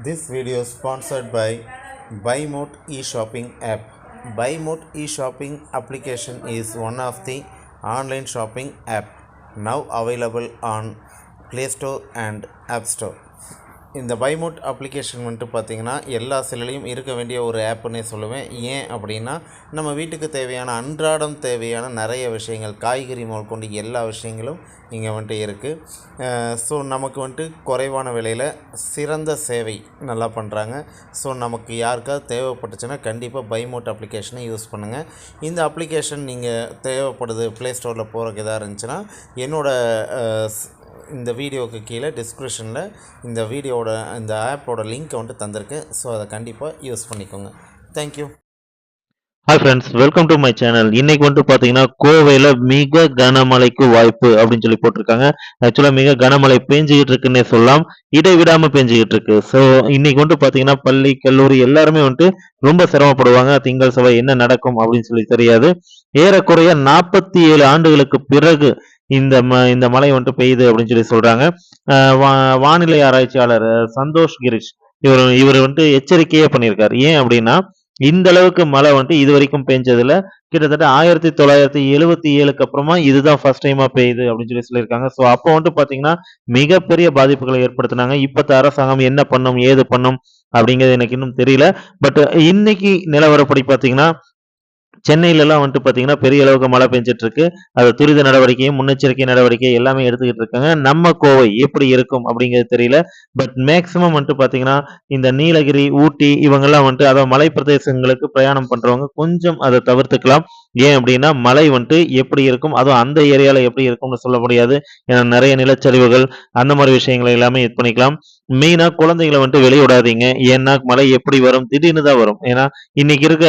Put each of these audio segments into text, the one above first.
This video is sponsored by BuyMote e-shopping app. BuyMote e-shopping application is one of the online shopping app now available on Play Store and App Store. இந்த பைமோட் application வந்துட்டு பார்த்திங்கன்னா எல்லா செல்லுலையும் இருக்க வேண்டிய ஒரு ஆப்புன்னே சொல்லுவேன். ஏன் அப்படின்னா நம்ம வீட்டுக்கு தேவையான அன்றாடம் தேவையான நிறைய விஷயங்கள், காய்கறி முதல் கொண்டு எல்லா விஷயங்களும் இங்கே வந்துட்டு இருக்குது. ஸோ நமக்கு வந்துட்டு குறைவான விலையில் சிறந்த சேவை நல்லா பண்ணுறாங்க. ஸோ நமக்கு யாருக்காவது தேவைப்பட்டுச்சுன்னா கண்டிப்பாக பைமோட் அப்ளிகேஷனை யூஸ் பண்ணுங்கள். இந்த அப்ளிகேஷன் நீங்கள் தேவைப்படுது ப்ளே ஸ்டோரில் போகிறக்கு எதாக இருந்துச்சுன்னா என்னோடய இந்த வீடியோவுக்கு கீழே டிஸ்கிரிப்ஷனில் இந்த ஆப்போட லிங்க்கை வந்துட்டு தந்திருக்கேன். ஸோ அதை கண்டிப்பாக யூஸ் பண்ணிக்கோங்க. Thank you. Hi friends, welcome to my channel. இன்னைக்கு வந்துட்டு பார்த்தீங்கன்னா கோவையில் மிக கனமழைக்கு வாய்ப்பு அப்படின்னு சொல்லி போட்டிருக்காங்க. ஆக்சுவலாக மிக கனமழை பேஞ்சுக்கிட்டு இருக்குன்னே சொல்லலாம், இடைவிடாமல் பேஞ்சுக்கிட்டு இருக்கு. ஸோ இன்னைக்கு வந்துட்டு பார்த்தீங்கன்னா பள்ளி கல்லூரி எல்லாருமே வந்துட்டு ரொம்ப சிரமப்படுவாங்க. திங்கள் செவ்வாய் என்ன நடக்கும் அப்படின்னு சொல்லி தெரியாது. ஏறக்குறைய 47 ஆண்டுகளுக்கு பிறகு இந்த மழை வந்துட்டு பெய்யுது அப்படின்னு சொல்லி சொல்றாங்க. வானிலை ஆராய்ச்சியாளர் சந்தோஷ் கிரிஷ் இவர் வந்துட்டு எச்சரிக்கையே பண்ணியிருக்காரு. ஏன் அப்படின்னா இந்த அளவுக்கு மழை வந்துட்டு இது வரைக்கும் பெஞ்சதுல கிட்டத்தட்ட 1977க்கு அப்புறமா இதுதான் ஃபர்ஸ்ட் டைமா பெய்யுது அப்படின்னு சொல்லி சொல்லியிருக்காங்க. ஸோ அப்போ வந்துட்டு பாத்தீங்கன்னா மிகப்பெரிய பாதிப்புகளை ஏற்படுத்தினாங்க. இப்பத்த அரசாங்கம் என்ன பண்ணும் ஏது பண்ணும் அப்படிங்கிறது எனக்கு இன்னும் தெரியல. பட் இன்னைக்கு நிலவரப்படி பாத்தீங்கன்னா சென்னையிலலாம் வந்துட்டு பார்த்தீங்கன்னா பெரிய அளவுக்கு மழை பெஞ்சிட்டு இருக்கு. அது துரித நடவடிக்கையும் முன்னெச்சரிக்கை நடவடிக்கை எல்லாமே எடுத்துக்கிட்டு இருக்காங்க. நம்ம கோவை எப்படி இருக்கும் அப்படிங்கிறது தெரியல. பட் மேக்சிமம் வந்துட்டு பார்த்தீங்கன்னா இந்த நீலகிரி, ஊட்டி இவங்கெல்லாம் வந்துட்டு அதாவது மலை பிரதேசங்களுக்கு பிரயாணம் பண்றவங்க கொஞ்சம் அதை தவிர்த்துக்கலாம். ஏன் அப்படின்னா மழை வந்துட்டு எப்படி இருக்கும், அதுவும் அந்த ஏரியால எப்படி இருக்கும்னு சொல்ல முடியாது. ஏன்னா நிறைய நிலச்சரிவுகள் அந்த மாதிரி விஷயங்களை எல்லாமே இது பண்ணிக்கலாம். மெயினா குழந்தைகளை வந்துட்டு வெளியே விடாதீங்க. ஏன்னா மழை எப்படி வரும், திடீர்னு தான் வரும். ஏன்னா இன்னைக்கு இருக்க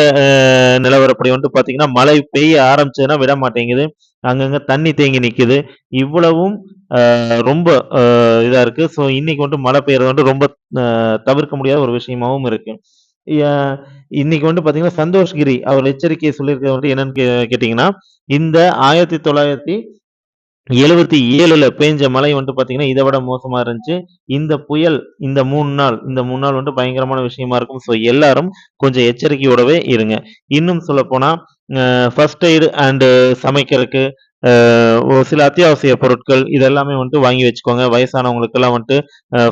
நிலவரப்படி வந்துட்டு பாத்தீங்கன்னா மழை பெய்ய ஆரம்பிச்சதுன்னா விட மாட்டேங்குது. அங்கங்க தண்ணி தேங்கி நிக்குது. இவ்வளவும் ரொம்ப இதா இருக்கு. ஸோ இன்னைக்கு வந்துட்டு மழை பெய்யறது வந்துட்டு ரொம்ப தவிர்க்க முடியாத ஒரு விஷயமாவும் இருக்கு. இன்னைக்கு வந்துட்டு பாத்தீங்கன்னா சந்தோஷ்கிரி அவர் எச்சரிக்கையை சொல்லியிருக்கிறது வந்துட்டு என்னன்னு கேட்டீங்கன்னா, இந்த 1977ல பேஞ்ச மழை வந்துட்டு பாத்தீங்கன்னா இதை விட மோசமா இருந்துச்சு. இந்த புயல் இந்த 3 நாள் வந்துட்டு பயங்கரமான விஷயமா இருக்கும். ஸோ எல்லாரும் கொஞ்சம் எச்சரிக்கையோடவே இருங்க. இன்னும் சொல்ல போனா ஃபர்ஸ்ட் எய்டு அண்ட் சமைக்கிறதுக்கு ஒரு சில அத்தியாவசிய பொருட்கள் இதெல்லாமே வந்துட்டு வாங்கி வச்சுக்கோங்க. வயசானவங்களுக்கெல்லாம் வந்துட்டு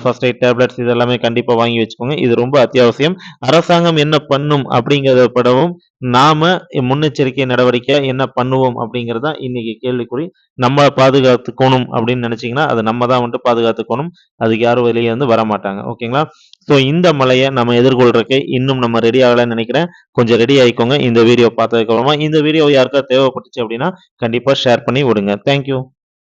ஃபர்ஸ்ட் எய்ட் டேப்லெட்ஸ் இதெல்லாமே கண்டிப்பா வாங்கி வச்சுக்கோங்க. இது ரொம்ப அத்தியாவசியம். அரசாங்கம் என்ன பண்ணும் அப்படிங்கிறத படவும் நாம முன்னெச்சரிக்கை நடவடிக்கை என்ன பண்ணுவோம் அப்படிங்கிறது தான் இன்னைக்கு கேள்விக்குறி. நம்ம பாதுகாத்துக்கணும் அப்படின்னு நினைச்சீங்கன்னா அது நம்ம தான் வந்துட்டு பாதுகாத்துக்கணும். அதுக்கு யாரும் வெளியே வந்து வர மாட்டாங்க. ஓகேங்களா? ஸோ இந்த மழையை நம்ம எதிர்கொள்றதுக்கு இன்னும் நம்ம ரெடி ஆகலைன்னு நினைக்கிறேன். கொஞ்சம் ரெடி ஆயிக்கோங்க. இந்த வீடியோ பார்த்ததுக்கு அப்புறமா இந்த வீடியோ யாருக்கா தேவைப்பட்டுச்சு அப்படின்னா கண்டிப்பா ஷேர் பண்ணி விடுங்க. தேங்க்யூ.